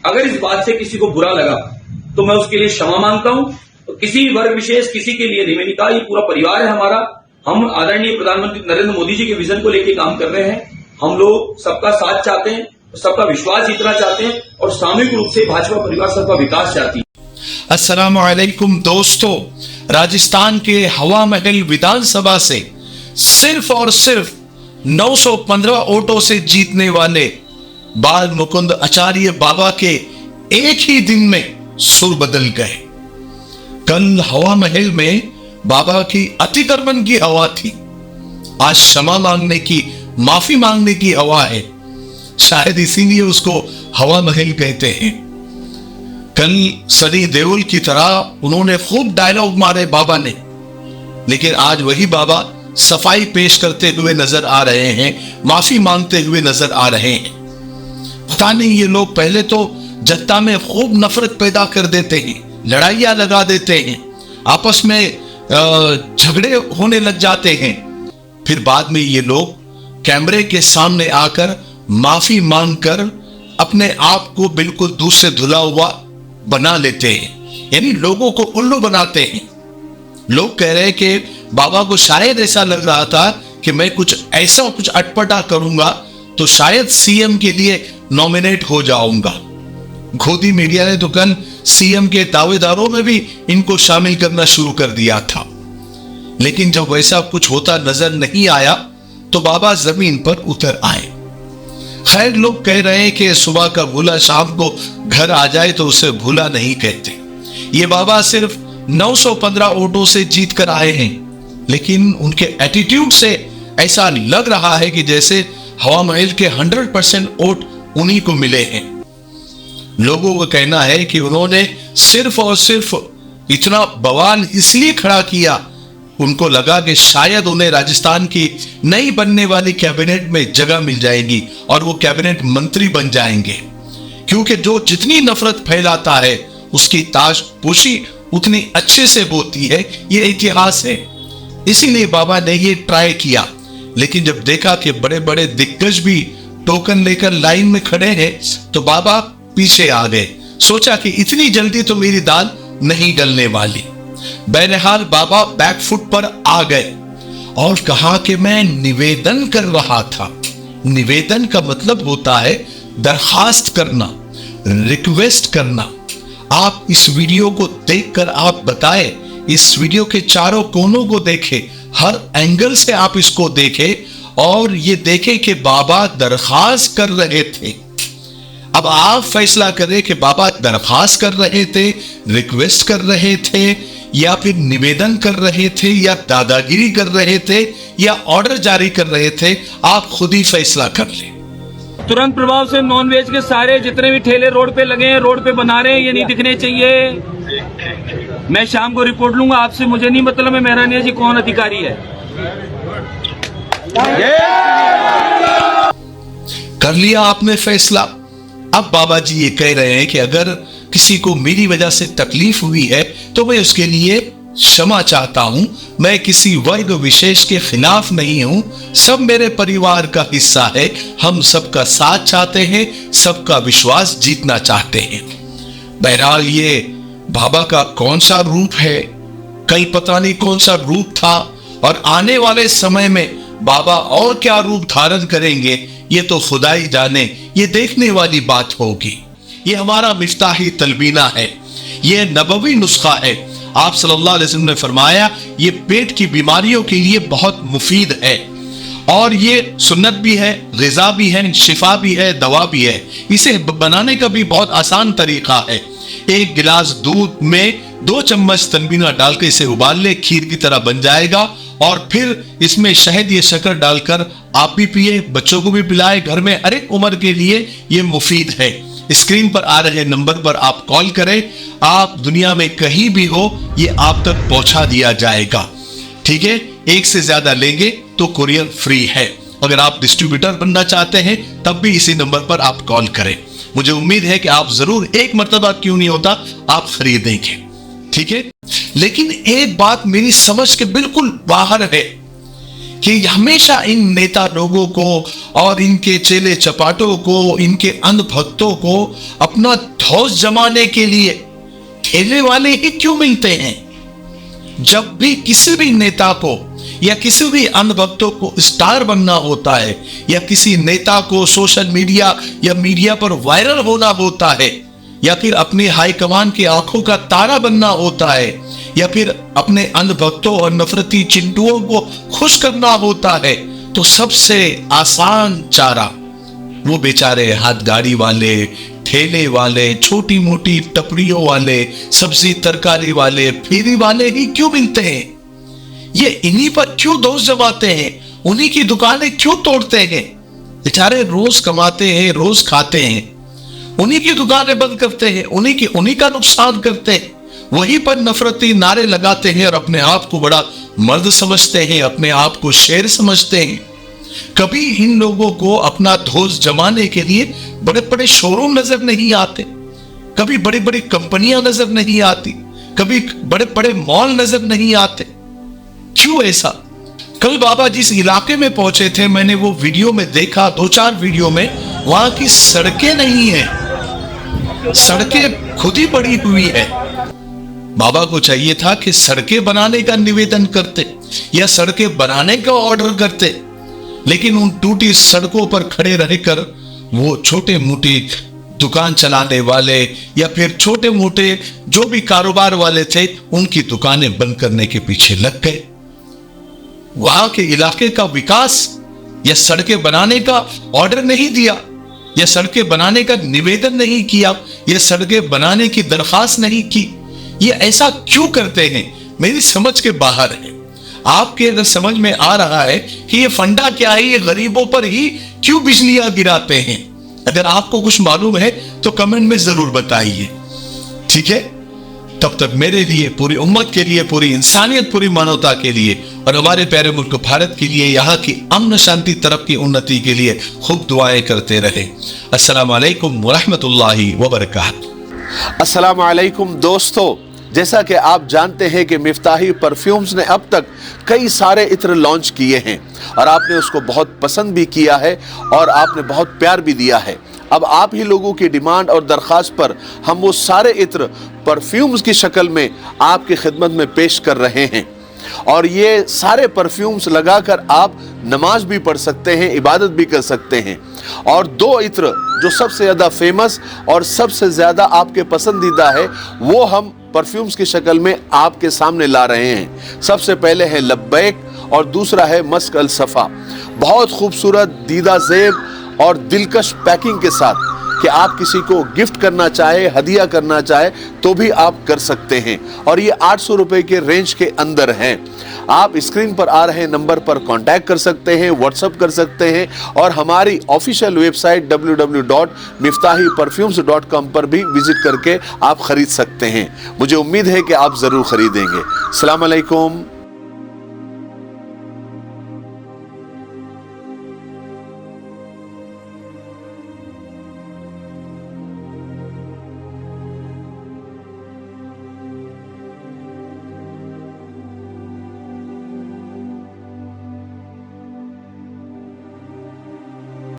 अगर इस बात से किसी को बुरा लगा तो मैं उसके लिए क्षमा मांगता हूं। तो किसी वर्ग विशेष किसी के लिए नहीं, मैंने कहा ये पूरा परिवार है हमारा। हम आदरणीय प्रधानमंत्री नरेंद्र मोदी जी के विजन को लेकर काम कर रहे हैं। हम लोग सबका साथ चाहते हैं, सबका विश्वास जीतना चाहते हैं और सामूहिक रूप से भाजपा परिवार सबका विकास चाहती है। अस्सलामु अलैकुम दोस्तों, राजस्थान के हवा महल विधानसभा से सिर्फ और सिर्फ 915 वोटों से जीतने वाले बाल मुकुंद आचार्य बाबा के एक ही दिन में सुर बदल गए। कल हवा महल में बाबा की अतिक्रमण की हवा थी, आज क्षमा मांगने की, माफी मांगने की हवा है। शायद इसीलिए उसको हवा महल कहते हैं। कल सनी देओल की तरह उन्होंने खूब डायलॉग मारे बाबा ने, लेकिन आज वही बाबा सफाई पेश करते हुए नजर आ रहे हैं, माफी मांगते हुए नजर आ रहे हैं। पता नहीं ये लोग पहले तो जनता में खूब नफरत पैदा कर देते हैं, लड़ाइयां लगा देते हैं, आपस में झगड़े होने लग जाते हैं, फिर बाद में ये लोग कैमरे के सामने आकर माफी मांगकर अपने आप को बिल्कुल दूध से धुला हुआ बना लेते हैं, यानी लोगों को उल्लू बनाते हैं। लोग कह रहे हैं कि बाबा को शायद ऐसा लग रहा था कि मैं कुछ ऐसा कुछ अटपटा करूंगा तो शायद सीएम के लिए नॉमिनेट हो जाऊंगा। गोदी मीडिया ने तो कल सीएम के दावेदारों में भी इनको शामिल करना शुरू कर दिया था, लेकिन जब वैसा कुछ होता नजर नहीं आया तो बाबा जमीन पर उतर आए। खैर, लोग कह रहे हैं कि सुबह का भूला शाम को घर आ जाए तो उसे भूला नहीं कहते। ये बाबा सिर्फ 915 वोटों से जीत कर आए हैं, लेकिन उनके एटीट्यूड से ऐसा लग रहा है कि जैसे हवा महल के 100% वोट उन्हीं को मिले हैं। लोगों का कहना है कि उन्होंने सिर्फ और सिर्फ इतना बवाल इसलिए खड़ा किया, उनको लगा कि शायद उन्हें राजस्थान की नई बनने वाली कैबिनेट में जगह मिल जाएगी और वो कैबिनेट मंत्री बन जाएंगे, क्योंकि जो जितनी नफरत फैलाता है उसकी ताजपोशी उतनी अच्छे से होती है, ये इतिहास है। इसीलिए बाबा ने ये ट्राई किया, लेकिन जब देखा कि बड़े बड़े दिग्गज भी टोकन लेकर लाइन में खड़े हैं तो बाबा पीछे आ गए। सोचा कि इतनी जल्दी तो मेरी दाल नहीं गलने वाली। बहरहाल बाबा बैकफुट पर आ गए और कहा कि मैं निवेदन कर रहा था। निवेदन का मतलब होता है दरखास्त करना, रिक्वेस्ट करना। आप इस वीडियो को देखकर आप बताएं, इस वीडियो के चारों कोनों को देखें, हर एंगल से आप इसको देखें और ये देखें कि बाबा दरखास्त कर रहे थे। अब आप फैसला करें कि बाबा दरखास्त कर रहे थे, रिक्वेस्ट कर रहे थे, या फिर निवेदन कर रहे थे, या दादागिरी कर रहे थे, या ऑर्डर जारी कर रहे थे। आप खुद ही फैसला कर लें। तुरंत प्रभाव से नॉनवेज के सारे जितने भी ठेले रोड पे लगे हैं, रोड पे बना रहे हैं, ये नहीं दिखने चाहिए। मैं शाम को रिपोर्ट लूंगा आपसे, मुझे नहीं मतलब है मेहरानिया जी कौन अधिकारी है। कर लिया आपने फैसला। अब बाबा जी ये कह रहे हैं कि अगर किसी को मेरी वजह से तकलीफ हुई है तो मैं उसके लिए क्षमा चाहता हूं। मैं किसी वर्ग विशेष के खिलाफ नहीं हूं, सब मेरे परिवार का हिस्सा है। हम सबका साथ चाहते हैं, सबका विश्वास जीतना चाहते हैं। बहरहाल ये बाबा का कौन सा रूप है, कहीं पता नहीं कौन सा रूप था, और आने वाले समय में बाबा और क्या रूप धारण करेंगे ये तो खुदा ही जाने। ये देखने वाली बात होगी। ये हमारा मिफ्ताही तलबीना है, ये नबवी नुस्खा है। आप सल्लल्लाहु अलैहि वसल्लम ने फरमाया ये पेट की बीमारियों के लिए बहुत मुफीद है, और ये सुन्नत भी है, ग़िज़ा भी है, शिफा भी है, दवा भी है। इसे बनाने का भी बहुत आसान तरीका है। एक गिलास दूध में 2 चम्मच तलबीना डालकर इसे उबाल ले, खीर की तरह बन जाएगा, और फिर इसमें शहद या शक्कर डालकर आप भी पिए, बच्चों को भी पिलाए। घर में हर एक उम्र के लिए ये मुफीद है। स्क्रीन पर आ रहे नंबर पर आप कॉल करें, आप दुनिया में कहीं भी हो ये आप तक पहुंचा दिया जाएगा। ठीक है, एक से ज्यादा लेंगे तो कुरियर फ्री है। अगर आप डिस्ट्रीब्यूटर बनना चाहते हैं तब भी इसी नंबर पर आप कॉल करें। मुझे उम्मीद है कि आप जरूर, एक मर्तबा क्यों नहीं होता, आप खरीदेंगे। ठीक है, लेकिन एक बात मेरी समझ के बिल्कुल बाहर है। कि हमेशा इन नेता लोगों को और इनके चेले चपाटों को, इनके अंध भक्तों को अपना धौंस जमाने के लिए ठेले वाले ही क्यों मिलते हैं? जब भी किसी भी नेता को या किसी भी अंध भक्तों को स्टार बनना होता है, या किसी नेता को सोशल मीडिया या मीडिया पर वायरल होना होता है, या फिर अपनी हाईकमान की आंखों का तारा बनना होता है, या फिर अपने अंध भक्तों और नफरती चिंटुओं को खुश करना होता है, तो सबसे आसान चारा वो बेचारे हाथ गाड़ी वाले, ठेले वाले, छोटी मोटी टपरियों वाले, सब्जी तरकारी वाले, फेरी वाले ही क्यों मिलते हैं? ये इन्हीं पर क्यों दोष जमाते हैं? उन्हीं की दुकानें क्यों तोड़ते हैं? बेचारे रोज कमाते हैं, रोज खाते हैं, उन्हीं की दुकानें बंद करते हैं, उन्हीं का नुकसान करते हैं, वहीं पर नफरती नारे लगाते हैं और अपने आप को बड़ा मर्द समझते हैं, अपने आप को शेर समझते हैं। कभी इन लोगों को अपना धौंस जमाने के लिए बड़े बड़े शोरूम नजर नहीं आते, कभी बड़ी बड़ी कंपनियां नजर नहीं आती, कभी बड़े बड़े मॉल नजर नहीं आते। क्यों ऐसा? कल बाबा जिस इलाके में पहुंचे थे, मैंने वो वीडियो में देखा, 2-4 वीडियो में, वहां की सड़कें नहीं है, सड़कें खुद ही पड़ी हुई है। बाबा को चाहिए था कि सड़कें बनाने का निवेदन करते या सड़कें बनाने का ऑर्डर करते, लेकिन उन टूटी सड़कों पर खड़े रहकर वो छोटे मोटे दुकान चलाने वाले या फिर छोटे मोटे जो भी कारोबार वाले थे, उनकी दुकानें बंद करने के पीछे लग गए। वहां के इलाके का विकास या सड़कें बनाने का ऑर्डर नहीं दिया, या सड़कें बनाने का निवेदन नहीं किया, या सड़कें बनाने की दरखास्त नहीं की। ये ऐसा क्यों करते हैं? मेरी समझ के बाहर है। आपके अगर समझ में आ रहा है कि ये फंडा क्या है, ये गरीबों पर ही क्यों बिजलियां गिराते हैं, अगर आपको कुछ मालूम है तो कमेंट में जरूर बताइए, ठीक है? तब तक मेरे लिए, पूरी उम्मत के लिए, पूरी इंसानियत, पूरी मानवता के लिए और हमारे प्यारे मुल्क भारत के लिए, यहाँ की अमन शांति तरक्की उन्नति के लिए खूब दुआएं करते रहे। अस्सलाम वालेकुम वरहमतुल्लाहि वबरकातुहू। अस्सलाम वालेकुम दोस्तों, जैसा कि आप जानते हैं कि मिफ्ताही परफ्यूम्स ने अब तक कई सारे इत्र लॉन्च किए हैं और आपने उसको बहुत पसंद भी किया है और आपने बहुत प्यार भी दिया है। अब आप ही लोगों की डिमांड और दरख्वास्त पर हम वो सारे इत्र परफ्यूम्स की शक्ल में आपकी खिदमत में पेश कर रहे हैं, और ये सारे परफ्यूम्स लगाकर आप नमाज भी पढ़ सकते हैं, इबादत भी कर सकते हैं। और 2 इत्र जो सबसे ज़्यादा फेमस और सबसे ज़्यादा आपके पसंदीदा है, वो हम परफ्यूम्स की शक्ल में आपके सामने ला रहे हैं। सबसे पहले है लब्बैक और दूसरा है मस्क अल सफ़ा। बहुत खूबसूरत दीदा ज़ेब और दिलकश पैकिंग के साथ कि आप किसी को गिफ्ट करना चाहे, हदिया करना चाहे तो भी आप कर सकते हैं, और ये 800 रुपए के रेंज के अंदर हैं। आप स्क्रीन पर आ रहे नंबर पर कांटेक्ट कर सकते हैं, व्हाट्सएप कर सकते हैं, और हमारी ऑफिशियल वेबसाइट www.miftahiperfumes.com पर भी विजिट करके आप खरीद सकते हैं। मुझे उम्मीद है कि आप ज़रूर खरीदेंगे। अस्सलाम वालेकुम।